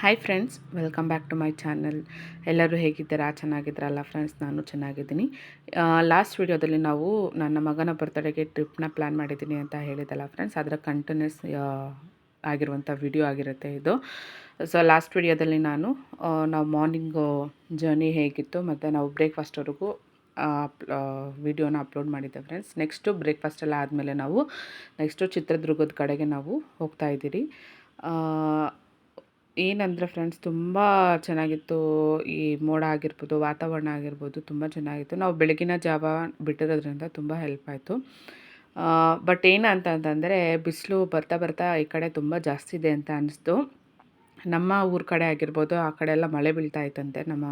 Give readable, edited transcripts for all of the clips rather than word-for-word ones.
Hi friends, welcome back to my channel. ಎಲ್ಲರೂ ಹೇಗಿದ್ದೀರಾ? ಚೆನ್ನಾಗಿದ್ದೀರಲ್ಲ ಫ್ರೆಂಡ್ಸ್? ನಾನು ಚೆನ್ನಾಗಿದ್ದೀನಿ. ಲಾಸ್ಟ್ ವಿಡಿಯೋದಲ್ಲಿ ನಾವು ನನ್ನ ಮಗನ ಬರ್ತ್ಡೇಗೆ ಟ್ರಿಪ್ನ ಪ್ಲ್ಯಾನ್ ಮಾಡಿದ್ದೀನಿ ಅಂತ ಹೇಳಿದ್ದಲ್ಲ ಫ್ರೆಂಡ್ಸ್, ಅದರ ಕಂಟಿನ್ಯೂಸ್ ಆಗಿರುವಂಥ ವಿಡಿಯೋ ಆಗಿರುತ್ತೆ ಇದು. ಸೊ ಲಾಸ್ಟ್ ವಿಡಿಯೋದಲ್ಲಿ ನಾವು ಮಾರ್ನಿಂಗು ಜರ್ನಿ ಹೇಗಿತ್ತು ಮತ್ತು ನಾವು ಬ್ರೇಕ್ಫಾಸ್ಟ್ವರೆಗೂ ವಿಡಿಯೋನ ಅಪ್ಲೋಡ್ ಮಾಡಿದ್ದೆ ಫ್ರೆಂಡ್ಸ್. ನೆಕ್ಸ್ಟು ಬ್ರೇಕ್ಫಾಸ್ಟ್ ಎಲ್ಲ ಆದಮೇಲೆ ನಾವು ಚಿತ್ರದುರ್ಗದ ಕಡೆಗೆ ನಾವು ಹೋಗ್ತಾ ಇದ್ದೀರಿ. ಏನಂದರೆ ಫ್ರೆಂಡ್ಸ್, ತುಂಬ ಚೆನ್ನಾಗಿತ್ತು. ಈ ಮೋಡ ಆಗಿರ್ಬೋದು, ವಾತಾವರಣ ಆಗಿರ್ಬೋದು ತುಂಬ ಚೆನ್ನಾಗಿತ್ತು. ನಾವು ಬೆಳಗಿನ ಜಾವ ಬಿಟ್ಟಿರೋದ್ರಿಂದ ತುಂಬ ಹೆಲ್ಪ್ ಆಯಿತು. ಬಟ್ ಏನಂತಂದರೆ ಬಿಸಿಲು ಬರ್ತಾ ಬರ್ತಾ ಈ ಕಡೆ ತುಂಬ ಜಾಸ್ತಿ ಇದೆ ಅಂತ ಅನ್ನಿಸ್ತು. ನಮ್ಮ ಊರ ಕಡೆ ಆಗಿರ್ಬೋದು, ಆ ಕಡೆ ಎಲ್ಲ ಮಳೆ ಬೀಳ್ತಾ ಇತ್ತಂತೆ. ನಮ್ಮ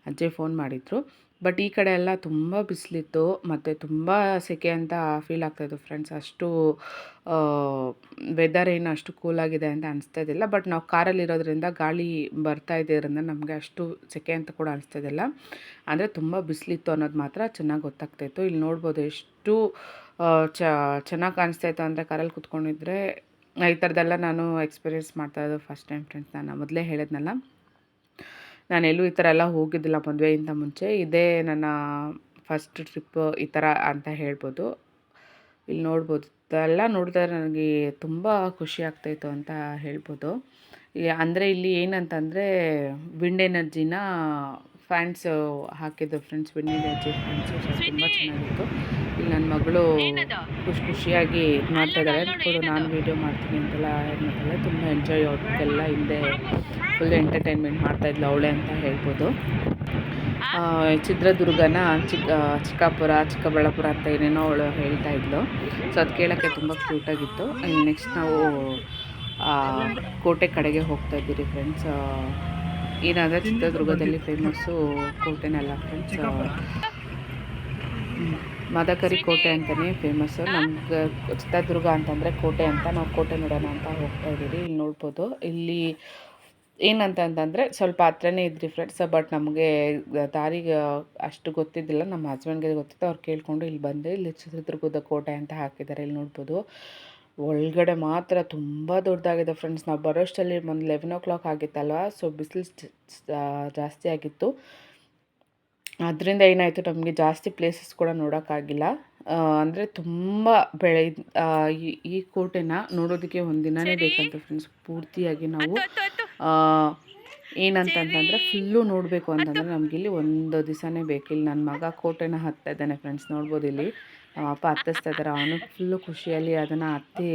ಅಜ್ಜಿ ಫೋನ್ ಮಾಡಿದರು. ಬಟ್ ಈ ಕಡೆ ಎಲ್ಲ ತುಂಬ ಬಿಸಿಲಿತ್ತು ಮತ್ತು ತುಂಬ ಸೆಕೆ ಅಂತ ಫೀಲ್ ಆಗ್ತಾಯಿತ್ತು ಫ್ರೆಂಡ್ಸ್. ಅಷ್ಟು ವೆದರ್ ಏನು ಅಷ್ಟು ಕೂಲಾಗಿದೆ ಅಂತ ಅನಿಸ್ತಾ ಇದ್ದಿಲ್ಲ. ಬಟ್ ನಾವು ಕಾರಲ್ಲಿರೋದ್ರಿಂದ ಗಾಳಿ ಬರ್ತಾ ಇದ್ದಿದ್ದರಿಂದ ನಮಗೆ ಅಷ್ಟು ಸೆಕೆ ಅಂತ ಕೂಡ ಅನಿಸ್ತಿದ್ದಿಲ್ಲ. ಅಂದರೆ ತುಂಬ ಬಿಸಿಲಿತ್ತು ಅನ್ನೋದು ಮಾತ್ರ ಚೆನ್ನಾಗಿ ಗೊತ್ತಾಗ್ತಾಯಿತ್ತು. ಇಲ್ಲಿ ನೋಡ್ಬೋದು ಎಷ್ಟು ಚೆನ್ನಾಗಿ ಕಾಣಿಸ್ತಾಯಿತ್ತು ಅಂದರೆ ಕಾರಲ್ಲಿ ಕೂತ್ಕೊಂಡಿದ್ರೆ. ಈ ಥರದ್ದೆಲ್ಲ ನಾನು ಎಕ್ಸ್ಪೀರಿಯೆನ್ಸ್ ಮಾಡ್ತಾಯಿದ್ದು ಫಸ್ಟ್ ಟೈಮ್ ಫ್ರೆಂಡ್ಸ್. ನಾನು ಮೊದಲೇ ಹೇಳಿದ್ನಲ್ಲ, ನಾನೆಲ್ಲೂ ಈ ಥರ ಎಲ್ಲ ಹೋಗಿದ್ದಿಲ್ಲ ಮದುವೆಗಿಂತ ಮುಂಚೆ. ಇದೇ ನನ್ನ ಫಸ್ಟ್ ಟ್ರಿಪ್ ಈ ಥರ ಅಂತ ಹೇಳ್ಬೋದು. ಇಲ್ಲಿ ನೋಡ್ಬೋದು, ಇದೆಲ್ಲ ನೋಡಿದ್ರೆ ನನಗೆ ತುಂಬ ಖುಷಿ ಆಗ್ತಾಯಿತ್ತು ಅಂತ ಹೇಳ್ಬೋದು. ಅಂದರೆ ಇಲ್ಲಿ ಏನಂತಂದರೆ ವಿಂಡ್ ಎನರ್ಜಿನ ಫ್ಯಾನ್ಸು ಹಾಕಿದ್ದು ಫ್ರೆಂಡ್ಸ್. ವಿಂಡ್ ಎನರ್ಜಿ ಫ್ಯಾನ್ಸು ತುಂಬ ಚೆನ್ನಾಗಿತ್ತು. ಇಲ್ಲಿ ನನ್ನ ಮಗಳು ಖುಷಿಯಾಗಿ ಮಾಡ್ತಾ ಇದ್ದಾಳೆ. ಕೂಡ ನಾನು ವೀಡಿಯೋ ಮಾಡ್ತೀನಿ ಅಂತೆಲ್ಲ ಹೇಳ್ತಾಳೆ. ತುಂಬ ಎಂಜಾಯ್ ಅವ್ರಿಗೆಲ್ಲ ಹಿಂದೆ ಫುಲ್ ಎಂಟರ್ಟೈನ್ಮೆಂಟ್ ಮಾಡ್ತಾಯಿದ್ಲು ಅವಳೇ ಅಂತ ಹೇಳ್ಬೋದು. ಚಿತ್ರದುರ್ಗನ ಚಿಕ್ಕಾಪುರ, ಚಿಕ್ಕಬಳ್ಳಾಪುರ ಅಂತ ಏನೇನೋ ಅವಳು ಹೇಳ್ತಾ ಇದ್ಲು. ಸೊ ಅದು ಕೇಳೋಕ್ಕೆ ತುಂಬ ಕ್ಯೂಟಾಗಿತ್ತು. ನೆಕ್ಸ್ಟ್ ನಾವು ಕೋಟೆ ಕಡೆಗೆ ಹೋಗ್ತಾ ಇದ್ದೀರಿ ಫ್ರೆಂಡ್ಸ್. ಏನಾದರೆ ಚಿತ್ರದುರ್ಗದಲ್ಲಿ ಫೇಮಸ್ಸು ಕೋಟೆನಲ್ಲ ಫ್ರೆಂಡ್ಸ್, ಮದಕರಿ ಕೋಟೆ ಅಂತಲೇ ಫೇಮಸ್ಸು. ನಮ್ಗೆ ಚಿತ್ರದುರ್ಗ ಅಂತಂದರೆ ಕೋಟೆ ಅಂತ, ನಾವು ಕೋಟೆ ನೋಡೋಣ ಅಂತ ಹೋಗ್ತಾ ಇದ್ದೀರಿ. ಇಲ್ಲಿ ನೋಡ್ಬೋದು, ಇಲ್ಲಿ ಏನಂತಂದರೆ ಸ್ವಲ್ಪ ಹತ್ರನೇ ಇದ್ರಿ ಫ್ರೆಂಡ್ಸ್. ಬಟ್ ನಮಗೆ ದಾರಿಗೆ ಅಷ್ಟು ಗೊತ್ತಿದ್ದಿಲ್ಲ. ನಮ್ಮ ಹಸ್ಬೆಂಡ್ಗೆ ಗೊತ್ತಿತ್ತು. ಅವ್ರು ಕೇಳಿಕೊಂಡು ಇಲ್ಲಿ ಬಂದೆ. ಇಲ್ಲಿ ಚಿತ್ರದುರ್ಗದ ಕೋಟೆ ಅಂತ ಹಾಕಿದ್ದಾರೆ. ಇಲ್ಲಿ ನೋಡ್ಬೋದು, ಒಳಗಡೆ ಮಾತ್ರ ತುಂಬ ದೊಡ್ಡದಾಗಿದೆ ಫ್ರೆಂಡ್ಸ್. ನಾವು ಬರೋಷ್ಟರಲ್ಲಿ ಒಂದು 11 o'clock ಆಗಿತ್ತಲ್ವ. ಸೊ ಬಿಸಿಲು ಜಾಸ್ತಿ ಆಗಿತ್ತು. ಅದರಿಂದ ಏನಾಯಿತು, ನಮಗೆ ಜಾಸ್ತಿ ಪ್ಲೇಸಸ್ ಕೂಡ ನೋಡೋಕ್ಕಾಗಿಲ್ಲ. ಅಂದರೆ ತುಂಬ ಈ ಕೋಟೆನ ನೋಡೋದಕ್ಕೆ ಒಂದು ದಿನವೇ ಬೇಕಂತ ಫ್ರೆಂಡ್ಸ್. ಪೂರ್ತಿಯಾಗಿ ನಾವು ಏನಂತಂತಂದರೆ ಫುಲ್ಲು ನೋಡಬೇಕು ಅಂತಂದರೆ ನಮಗಿಲ್ಲಿ ಒಂದು ದಿವಸನೇ ಬೇಕು. ಇಲ್ಲಿ ನನ್ನ ಮಗ ಕೋಟೆನ ಹತ್ತಾ ಇದ್ದಾನೆ ಫ್ರೆಂಡ್ಸ್. ನೋಡ್ಬೋದು, ಇಲ್ಲಿ ನಮ್ಮ ಅಪ್ಪ ಹತ್ತಿಸ್ತಾ ಇದ್ದಾರೆ. ಅವನು ಫುಲ್ಲು ಖುಷಿಯಲ್ಲಿ ಅದನ್ನು ಹತ್ತಿ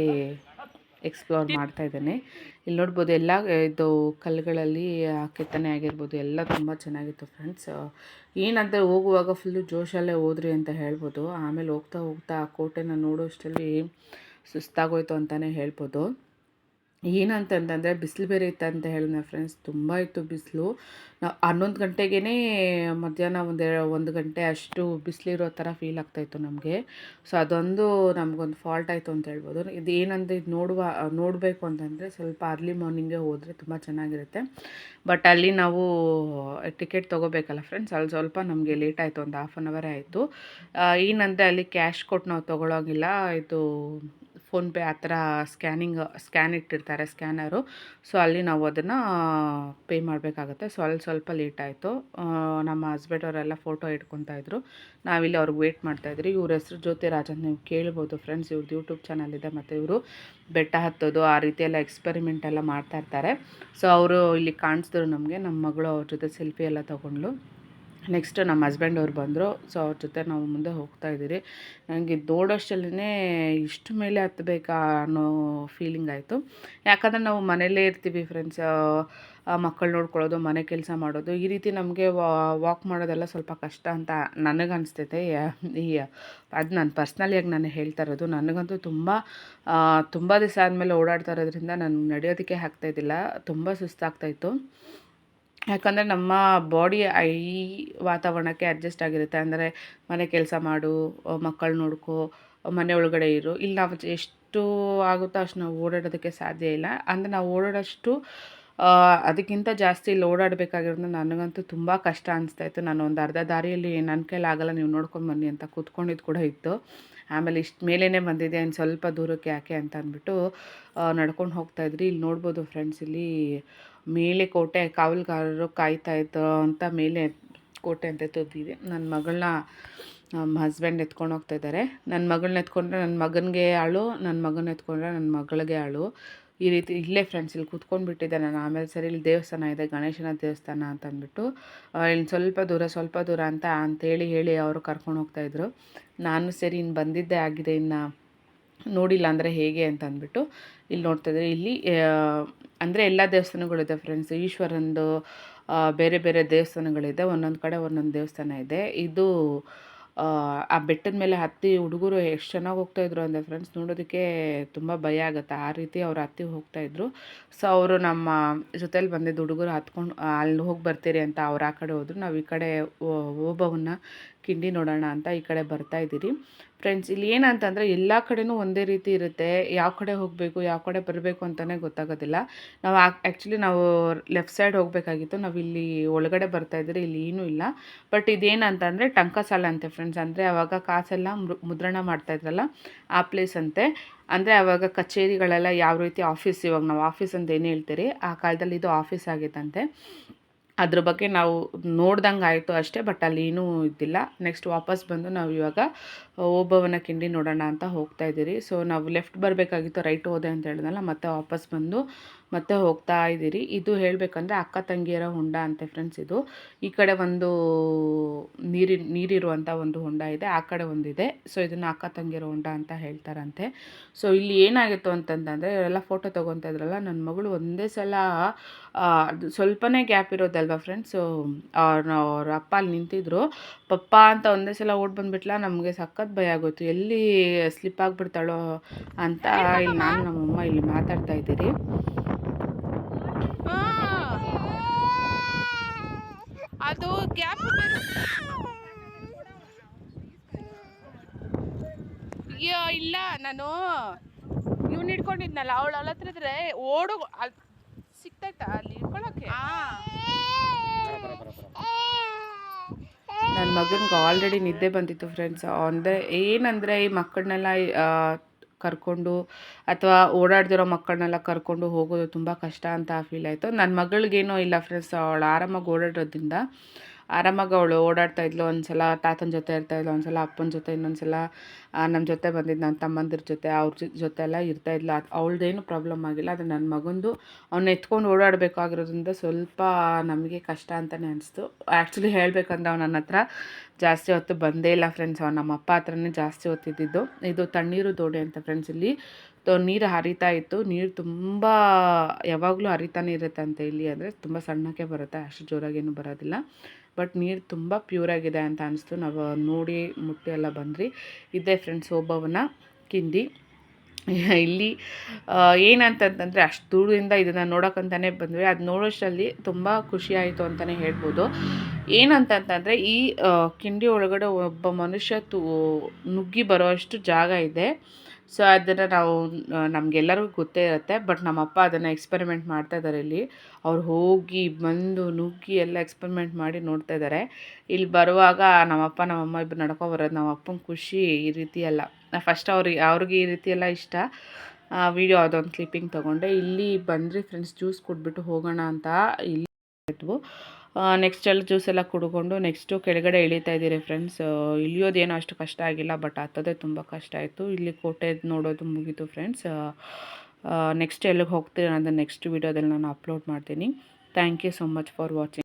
ಎಕ್ಸ್ಪ್ಲೋರ್ ಮಾಡ್ತಾ ಇದ್ದಾನೆ. ಇಲ್ಲಿ ನೋಡ್ಬೋದು, ಎಲ್ಲ ಇದು ಕಲ್ಲುಗಳಲ್ಲಿ ಕೆತ್ತನೆ ಆಗಿರ್ಬೋದು, ಎಲ್ಲ ತುಂಬ ಚೆನ್ನಾಗಿತ್ತು ಫ್ರೆಂಡ್ಸ್. ಏನಂತ ಹೋಗುವಾಗ ಫುಲ್ಲು ಜೋಶಲ್ಲೇ ಹೋದ್ರಿ ಅಂತ ಹೇಳ್ಬೋದು. ಆಮೇಲೆ ಹೋಗ್ತಾ ಹೋಗ್ತಾ ಆ ಕೋಟೆನ ನೋಡೋಷ್ಟರಲ್ಲಿ ಸುಸ್ತಾಗೋಯ್ತು ಅಂತಲೇ ಹೇಳ್ಬೋದು. ಏನಂತಂದರೆ ಬಿಸಿಲು ಬೇರೆ ಇತ್ತು ಅಂತ ಹೇಳಿದ್ನ ಫ್ರೆಂಡ್ಸ್. ತುಂಬ ಇತ್ತು ಬಿಸಿಲು. ನಾವು 11 ಗಂಟೆಗೇ ಮಧ್ಯಾಹ್ನ 1 ಗಂಟೆ ಅಷ್ಟು ಬಿಸಿಲಿರೋ ಥರ ಫೀಲ್ ಆಗ್ತಾಯಿತ್ತು ನಮಗೆ. ಸೊ ಅದೊಂದು ನಮಗೊಂದು ಫಾಲ್ಟ್ ಆಯಿತು ಅಂತ ಹೇಳ್ಬೋದು. ಇದು ಏನಂದರೆ ಇದು ನೋಡಬೇಕು ಅಂತಂದರೆ ಸ್ವಲ್ಪ ಅರ್ಲಿ ಮಾರ್ನಿಂಗೇ ಹೋದರೆ ತುಂಬ ಚೆನ್ನಾಗಿರುತ್ತೆ. ಬಟ್ ಅಲ್ಲಿ ನಾವು ಟಿಕೆಟ್ ತೊಗೋಬೇಕಲ್ಲ ಫ್ರೆಂಡ್ಸ್, ಅಲ್ಲಿ ಸ್ವಲ್ಪ ನಮಗೆ ಲೇಟ್ ಆಯಿತು. ಒಂದು 1/2 hour ಆಯಿತು. ಏನಂದರೆ ಅಲ್ಲಿ ಕ್ಯಾಶ್ ಕೊಟ್ಟು ನಾವು ತೊಗೊಳೋಂಗಿಲ್ಲ. ಇದು ಫೋನ್ಪೇ ಆ ಥರ ಸ್ಕ್ಯಾನ್ ಇಟ್ಟಿರ್ತಾರೆ, ಸ್ಕ್ಯಾನರು. ಸೊ ಅಲ್ಲಿ ನಾವು ಅದನ್ನು ಪೇ ಮಾಡಬೇಕಾಗತ್ತೆ. ಸೊ ಅಲ್ಲಿ ಸ್ವಲ್ಪ ಲೇಟ್ ಆಯಿತು. ನಮ್ಮ ಹಸ್ಬೆಂಡ್ ಅವರೆಲ್ಲ ಫೋಟೋ ಇಟ್ಕೊತಾಯಿದ್ರು. ನಾವಿಲ್ಲಿ ಅವ್ರಿಗೆ ವೇಟ್ ಮಾಡ್ತಾಯಿದ್ರಿ. ಇವ್ರ ಹೆಸರು ಜ್ಯೋತಿರಾಜ್ ಅಂತ ನೀವು ಕೇಳ್ಬೋದು ಫ್ರೆಂಡ್ಸ್. ಇವ್ರದ್ದು ಯೂಟ್ಯೂಬ್ ಚಾನಲ್ ಇದೆ. ಮತ್ತು ಇವರು ಬೆಟ್ಟ ಹತ್ತೋದು ಆ ರೀತಿ ಎಲ್ಲ ಎಕ್ಸ್ಪೆರಿಮೆಂಟ್ ಎಲ್ಲ ಮಾಡ್ತಾಯಿರ್ತಾರೆ. ಸೊ ಅವರು ಇಲ್ಲಿ ಕಾಣಿಸಿದ್ರು ನಮಗೆ. ನಮ್ಮ ಮಗಳು ಅವ್ರ ಜೊತೆ ಸೆಲ್ಫಿ ಎಲ್ಲ ತೊಗೊಂಡ್ಲು. ನೆಕ್ಸ್ಟ್ ನಮ್ಮ ಹಸ್ಬೆಂಡ್ ಅವ್ರು ಬಂದರು. ಸೊ ಅವ್ರ ಜೊತೆ ನಾವು ಮುಂದೆ ಹೋಗ್ತಾ ಇದ್ದೀರಿ. ನನಗೆ ನೋಡೋಷ್ಟಲ್ಲೇ ಇಷ್ಟು ಮೇಲೆ ಹತ್ತಬೇಕಾ ಅನ್ನೋ ಫೀಲಿಂಗ್ ಆಯಿತು. ಯಾಕಂದರೆ ನಾವು ಮನೆಯಲ್ಲೇ ಇರ್ತೀವಿ ಫ್ರೆಂಡ್ಸ್. ಮಕ್ಕಳು ನೋಡ್ಕೊಳ್ಳೋದು, ಮನೆ ಕೆಲಸ ಮಾಡೋದು, ಈ ರೀತಿ ನಮಗೆ ವಾಕ್ ಮಾಡೋದೆಲ್ಲ ಸ್ವಲ್ಪ ಕಷ್ಟ ಅಂತ ನನಗೆ ಅನಿಸ್ತೈತೆ. ಅದು ನಾನು ಪರ್ಸ್ನಲಿಯಾಗಿ ನಾನು ಹೇಳ್ತಾ ಇರೋದು. ನನಗಂತೂ ತುಂಬ ದಿವಸ ಆದಮೇಲೆ ಓಡಾಡ್ತಾ ಇರೋದ್ರಿಂದ ನನಗೆ ನಡೆಯೋದಕ್ಕೆ ಆಗ್ತಾಯಿದ್ದಿಲ್ಲ. ತುಂಬ ಸುಸ್ತಾಗ್ತಾಯಿತ್ತು. ಯಾಕಂದರೆ ನಮ್ಮ ಬಾಡಿ ಈ ವಾತಾವರಣಕ್ಕೆ ಅಡ್ಜಸ್ಟ್ ಆಗಿರುತ್ತೆ. ಅಂದರೆ ಮನೆ ಕೆಲಸ ಮಾಡು, ಮಕ್ಕಳು ನೋಡ್ಕೊ, ಮನೆ ಒಳಗಡೆ ಇರು. ಇಲ್ಲಿ ನಾವು ಎಷ್ಟು ಆಗುತ್ತೋ ಅಷ್ಟು ನಾವು ಓಡಾಡೋದಕ್ಕೆ ಸಾಧ್ಯ ಇಲ್ಲ. ಅಂದರೆ ನಾವು ಓಡಾಡೋಷ್ಟು ಅದಕ್ಕಿಂತ ಜಾಸ್ತಿ ಇಲ್ಲಿ ಓಡಾಡಬೇಕಾಗಿರೋದ್ರಿಂದ ನನಗಂತೂ ತುಂಬ ಕಷ್ಟ ಅನಿಸ್ತಾಯಿತ್ತು. ನಾನು ಒಂದು ಅರ್ಧ ದಾರಿಯಲ್ಲಿ ನನ್ನ ಕೈಲಾಗಲ್ಲ, ನೀವು ನೋಡ್ಕೊಂಬನ್ನಿ ಅಂತ ಕೂತ್ಕೊಂಡಿದ್ದು ಕೂಡ ಇತ್ತು. ಆಮೇಲೆ ಇಷ್ಟು ಮೇಲೇ ಬಂದಿದೆ ಇನ್ನು ಸ್ವಲ್ಪ ದೂರಕ್ಕೆ ಯಾಕೆ ಅಂತ ಅಂದ್ಬಿಟ್ಟು ನಡ್ಕೊಂಡು ಹೋಗ್ತಾಯಿದ್ರಿ. ಇಲ್ಲಿ ನೋಡ್ಬೋದು ಫ್ರೆಂಡ್ಸ್, ಇಲ್ಲಿ ಮೇಲೆ ಕೋಟೆ ಕಾವಲುಗಾರರು ಕಾಯ್ತಾ ಇದ್ದು ಅಂತ ಮೇಲೆ ಕೋಟೆ ಅಂತ ತೋರಿಸಿದೆ. ನನ್ನ ಮಗಳನ್ನ ನಮ್ಮ ಹಸ್ಬೆಂಡ್ ಎತ್ಕೊಂಡು ಹೋಗ್ತಾಯಿದ್ದಾರೆ. ನನ್ನ ಮಗಳನ್ನ ಎತ್ಕೊಂಡ್ರೆ ನನ್ನ ಮಗನಿಗೆ ಆಳು, ನನ್ನ ಮಗನ ಎತ್ಕೊಂಡ್ರೆ ನನ್ನ ಮಗಳಿಗೆ ಆಳು. ಈ ರೀತಿ ಇಲ್ಲೇ ಫ್ರೆಂಡ್ಸ್ ಇಲ್ಲಿ ಕೂತ್ಕೊಂಡ್ಬಿಟ್ಟಿದ್ದೆ ನಾನು. ಆಮೇಲೆ ಸರಿ ಇಲ್ಲಿ ದೇವಸ್ಥಾನ ಇದೆ, ಗಣೇಶನ ದೇವಸ್ಥಾನ ಅಂತ ಅಂದ್ಬಿಟ್ಟು ಇಲ್ಲಿ ಸ್ವಲ್ಪ ದೂರ ಹೇಳಿ ಅವರು ಕರ್ಕೊಂಡು ಹೋಗ್ತಾಯಿದ್ರು. ನಾನು ಸರಿ ಇನ್ನು ಬಂದಿದ್ದೇ ಆಗಿದೆ, ಇನ್ನು ನೋಡಿಲ್ಲ ಅಂದರೆ ಹೇಗೆ ಅಂತ ಅಂದ್ಬಿಟ್ಟು ಇಲ್ಲಿ ನೋಡ್ತಾಯಿದ್ದೆ. ಇಲ್ಲಿ ಅಂದರೆ ಎಲ್ಲ ದೇವಸ್ಥಾನಗಳಿದೆ ಫ್ರೆಂಡ್ಸ್. ಈಶ್ವರಂದು ಬೇರೆ ಬೇರೆ ದೇವಸ್ಥಾನಗಳಿದೆ, ಒಂದೊಂದು ಕಡೆ ಒಂದೊಂದು ದೇವಸ್ಥಾನ ಇದೆ. ಇದು ಆ ಬೆಟ್ಟದ ಮೇಲೆ ಹತ್ತಿ ಹುಡುಗರು ಎಷ್ಟು ಚೆನ್ನಾಗಿ ಹೋಗ್ತಾಯಿದ್ರು ಅಂದರೆ ಫ್ರೆಂಡ್ಸ್, ನೋಡೋದಕ್ಕೆ ತುಂಬ ಭಯ ಆಗುತ್ತೆ. ಆ ರೀತಿ ಅವ್ರು ಹತ್ತಿ ಹೋಗ್ತಾಯಿದ್ರು. ಸೊ ಅವರು ನಮ್ಮ ಜೊತೇಲಿ ಬಂದಿದ್ದು ಹುಡುಗರು ಹತ್ಕೊಂಡು ಅಲ್ಲಿ ಹೋಗಿ ಬರ್ತೀರಿ ಅಂತ ಅವ್ರು ಆ ಕಡೆ ಹೋದರು. ನಾವು ಈ ಕಡೆ ಓಬವ್ವನ ಕಿಂಡಿ ನೋಡೋಣ ಅಂತ ಈ ಕಡೆ ಬರ್ತಾಯಿದ್ದೀರಿ ಫ್ರೆಂಡ್ಸ್. ಇಲ್ಲಿ ಏನಂತಂದರೆ ಎಲ್ಲ ಕಡೆನೂ ಒಂದೇ ರೀತಿ ಇರುತ್ತೆ, ಯಾವ ಕಡೆ ಹೋಗಬೇಕು ಯಾವ ಕಡೆ ಬರಬೇಕು ಅಂತಲೇ ಗೊತ್ತಾಗೋದಿಲ್ಲ. ನಾವು ಆ್ಯಕ್ಚುಲಿ ನಾವು ಲೆಫ್ಟ್ ಸೈಡ್ ಹೋಗಬೇಕಾಗಿತ್ತು, ನಾವು ಇಲ್ಲಿ ಒಳಗಡೆ ಬರ್ತಾಯಿದ್ದೀರಿ, ಇಲ್ಲಿ ಏನೂ ಇಲ್ಲ. ಬಟ್ ಇದೇನಂತಂದರೆ ಟಂಕಸಾಲ ಅಂತೆ ಫ್ರೆಂಡ್ಸ್. ಅಂದರೆ ಆವಾಗ ಕಾಸೆಲ್ಲ ಮುದ್ರಣ ಮಾಡ್ತಾಯಿದ್ರಲ್ಲ ಆ ಪ್ಲೇಸ್ ಅಂತೆ. ಅಂದರೆ ಆವಾಗ ಕಚೇರಿಗಳೆಲ್ಲ ಯಾವ ರೀತಿ ಆಫೀಸ್, ಇವಾಗ ನಾವು ಆಫೀಸ್ ಅಂತ ಏನು ಹೇಳ್ತೀರಿ ಆ ಕಾಲದಲ್ಲಿ ಇದು ಆಫೀಸ್ ಆಗಿತ್ತಂತೆ. ಅದ್ರ ಬಗ್ಗೆ ನಾವು ನೋಡ್ದಂಗೆ ಆಯಿತು ಅಷ್ಟೇ, ಬಟ್ ಅಲ್ಲಿ ಏನೂ ಇದ್ದಿಲ್ಲ. ನೆಕ್ಸ್ಟ್ ವಾಪಸ್ ಬಂದು ನಾವು ಇವಾಗ ಓಬವ್ವನ ಕಿಂಡಿ ನೋಡೋಣ ಅಂತ ಹೋಗ್ತಾಯಿದ್ದೀರಿ. ಸೊ ನಾವು ಲೆಫ್ಟ್ ಬರಬೇಕಾಗಿತ್ತು, ರೈಟ್ ಹೋದೆ ಅಂತ ಹೇಳಿದ್ನಲ್ಲ, ಮತ್ತೆ ವಾಪಸ್ ಬಂದು ಮತ್ತೆ ಹೋಗ್ತಾ ಇದ್ದೀರಿ. ಇದು ಹೇಳಬೇಕಂದ್ರೆ ಅಕ್ಕ ತಂಗಿಯರ ಹೊಂಡ ಅಂತೆ ಫ್ರೆಂಡ್ಸ್. ಇದು ಈ ಕಡೆ ಒಂದು ನೀರಿರುವಂಥ ಒಂದು ಹೊಂಡ ಇದೆ, ಆ ಕಡೆ ಒಂದಿದೆ. ಸೊ ಇದನ್ನು ಅಕ್ಕ ತಂಗಿಯರ ಹೊಂಡ ಅಂತ ಹೇಳ್ತಾರಂತೆ. ಸೊ ಇಲ್ಲಿ ಏನಾಗಿತ್ತು ಅಂತಂತಂದರೆ ಇವರೆಲ್ಲ ಫೋಟೋ ತೊಗೊತಾ ಇದ್ರಲ್ಲ, ನನ್ನ ಮಗಳು ಒಂದೇ ಸಲ ಅದು ಸ್ವಲ್ಪನೇ ಗ್ಯಾಪ್ ಇರೋದಲ್ವ ಫ್ರೆಂಡ್ಸು, ಅವ್ರ ಅಪ್ಪ ಅಲ್ಲಿ ನಿಂತಿದ್ರು, ಪಪ್ಪ ಅಂತ ಒಂದೇ ಸಲ ಓಡ್ ಬಂದುಬಿಟ್ಲ. ನಮಗೆ ಸಖತ್ ಭಯ ಆಗೋಯ್ತು, ಎಲ್ಲಿ ಸ್ಲಿಪ್ ಆಗಿಬಿಡ್ತಾಳೋ ಅಂತ. ಇಲ್ಲಿ ನಾನು ನಮ್ಮಮ್ಮ ಇಲ್ಲಿ ಮಾತಾಡ್ತಾ ಇದ್ದೀರಿ. ಅದು ಗ್ಯಾಪ್ ಇಲ್ಲ, ನಾನು ಇವ್ನು ಇಟ್ಕೊಂಡಿದ್ನಲ್ಲ, ಅವಳ ಹತ್ರ ಇದ್ರೆ ಓಡು ಸಿಕ್ತೈತಾ ಅಲ್ಲಿ ಇಟ್ಕೊಳ್ಳೋಕ್ಕೆ. ನನ್ನ ಮಗನಿಗೆ ಆಲ್ರೆಡಿ ನಿದ್ದೆ ಬಂದಿತ್ತು ಫ್ರೆಂಡ್ಸ್. ಅಂದರೆ ಏನಂದರೆ ಈ ಮಕ್ಕಳನ್ನೆಲ್ಲ ಕರ್ಕೊಂಡು ಅಥವಾ ಓಡಾಡ್ದಿರೋ ಮಕ್ಕಳನ್ನೆಲ್ಲ ಕರ್ಕೊಂಡು ಹೋಗೋದು ತುಂಬ ಕಷ್ಟ ಅಂತ ಫೀಲ್ ಆಯಿತು. ನನ್ನ ಮಗಳಿಗೇನೋ ಇಲ್ಲ ಫ್ರೆಂಡ್ಸ್, ಅವಳು ಆರಾಮಾಗಿ ಓಡಾಡೋದ್ರಿಂದ ಆರಾಮಾಗಿ ಅವಳು ಓಡಾಡ್ತಾ ಇದ್ಲು. ಒಂದು ಸಲ ತಾತನ ಜೊತೆ ಇರ್ತಾಯಿದ್ಲು, ಒಂದು ಸಲ ಅಪ್ಪನ ಜೊತೆ, ಇನ್ನೊಂದು ಸಲ ನಮ್ಮ ಜೊತೆ ಬಂದಿದ್ದು ನನ್ನ ತಮ್ಮಂದಿರ ಜೊತೆ, ಅವ್ರ ಜೊತೆ ಎಲ್ಲ ಇರ್ತಾಯಿದ್ಲು. ಅವಳದೇನು ಪ್ರಾಬ್ಲಮ್ ಆಗಿಲ್ಲ. ಅದು ನನ್ನ ಮಗಂದು ಅವನ್ನ ಎತ್ಕೊಂಡು ಓಡಾಡಬೇಕಾಗಿರೋದ್ರಿಂದ ಸ್ವಲ್ಪ ನಮಗೆ ಕಷ್ಟ ಅಂತಲೇ ಅನಿಸ್ತು. ಆ್ಯಕ್ಚುಲಿ ಹೇಳಬೇಕಂದ್ರೆ ಅವ್ನು ನನ್ನ ಹತ್ರ ಜಾಸ್ತಿ ಹೊತ್ತು ಬಂದೇ ಇಲ್ಲ ಫ್ರೆಂಡ್ಸ್. ಅವ್ನು ನಮ್ಮ ಅಪ್ಪ ಹತ್ರನೇ ಜಾಸ್ತಿ ಹೊತ್ತಿದ್ದು. ಇದು ತಣ್ಣೀರು ದೋಣಿ ಅಂತ ಫ್ರೆಂಡ್ಸ್. ಇಲ್ಲಿ ನೀರು ಹರಿತಾ ಇತ್ತು, ನೀರು ತುಂಬ ಯಾವಾಗಲೂ ಹರಿತಾನೆ ಇರುತ್ತಂತೆ ಇಲ್ಲಿ. ಅಂದರೆ ತುಂಬ ಸಣ್ಣಕ್ಕೆ ಬರುತ್ತೆ, ಅಷ್ಟು ಜೋರಾಗೇನು ಬರೋದಿಲ್ಲ. ಬಟ್ ನೀರು ತುಂಬ ಪ್ಯೂರಾಗಿದೆ ಅಂತ ಅನಿಸ್ತು. ನಾವು ನೋಡಿ ಮುಟ್ಟಿ ಎಲ್ಲ ಬಂದ್ರಿ. ಇದೇ ಫ್ರೆಂಡ್ಸ್ ಓಬವ್ವನ ಕಿಂಡಿ. ಇಲ್ಲಿ ಏನಂತಂತಂದರೆ ಅಷ್ಟು ದೂರದಿಂದ ಇದನ್ನು ನೋಡೋಕ್ಕಂತಲೇ ಬಂದ್ವಿ. ಅದು ನೋಡೋಷ್ಟರಲ್ಲಿ ತುಂಬ ಖುಷಿ ಆಯಿತು ಅಂತಲೇ ಹೇಳ್ಬೋದು. ಏನಂತಂತಂದರೆ ಈ ಕಿಂಡಿ ಒಳಗಡೆ ಒಬ್ಬ ಮನುಷ್ಯ ನುಗ್ಗಿ ಬರೋಷ್ಟು ಜಾಗ ಇದೆ. ಸೊ ಅದನ್ನು ನಾವು ನಮಗೆಲ್ಲರಿಗೂ ಗೊತ್ತೇ ಇರುತ್ತೆ. ಬಟ್ ನಮ್ಮಪ್ಪ ಅದನ್ನು ಎಕ್ಸ್ಪೆರಿಮೆಂಟ್ ಮಾಡ್ತಾಯಿದ್ದಾರೆ ಇಲ್ಲಿ. ಅವ್ರು ಹೋಗಿ ಬಂದು ನುಗ್ಗಿ ಎಲ್ಲ ಎಕ್ಸ್ಪೆರಿಮೆಂಟ್ ಮಾಡಿ ನೋಡ್ತಾ ಇದ್ದಾರೆ. ಇಲ್ಲಿ ಬರುವಾಗ ನಮ್ಮಪ್ಪ ನಮ್ಮಮ್ಮ ಇಬ್ಬರು ನಡ್ಕೊ ಬರೋದು. ನಮ್ಮ ಅಪ್ಪನ ಖುಷಿ ಈ ರೀತಿ ಎಲ್ಲ. ಫಸ್ಟ್ ಅವ್ರಿಗೆ ಈ ರೀತಿ ಎಲ್ಲ ಇಷ್ಟ. ವಿಡಿಯೋ ಅದೊಂದು ಕ್ಲಿಪ್ಪಿಂಗ್ ತೊಗೊಂಡೆ. ಇಲ್ಲಿ ಬಂದ್ರಿ ಫ್ರೆಂಡ್ಸ್, ಜ್ಯೂಸ್ ಕುಡಿದ್ಬಿಟ್ಟು ಹೋಗೋಣ ಅಂತ ಇಲ್ಲಿ ಇದ್ವು. ನೆಕ್ಸ್ಟ್ ಎಲ್ಲ ಜ್ಯೂಸ್ ಎಲ್ಲ ಕುಡ್ಕೊಂಡು ನೆಕ್ಸ್ಟು ಕೆಳಗಡೆ ಇಳಿತಾ ಇದ್ದೀರಿ ಫ್ರೆಂಡ್ಸ್. ಇಳಿಯೋದೇನೋ ಅಷ್ಟು ಕಷ್ಟ ಆಗಿಲ್ಲ, ಬಟ್ ಹತ್ತೋದೇ ತುಂಬ ಕಷ್ಟ ಆಯಿತು. ಇಲ್ಲಿ ಕೋಟೆ ನೋಡೋದು ಮುಗೀತು ಫ್ರೆಂಡ್ಸ್. ನೆಕ್ಸ್ಟ್ ಎಲ್ಲಿಗೆ ಹೋಗ್ತೀವಿ ಅನ್ನೋದನ್ನು ನೆಕ್ಸ್ಟ್ ವೀಡಿಯೋದಲ್ಲಿ ನಾನು ಅಪ್ಲೋಡ್ ಮಾಡ್ತೀನಿ. Thank you so much for watching.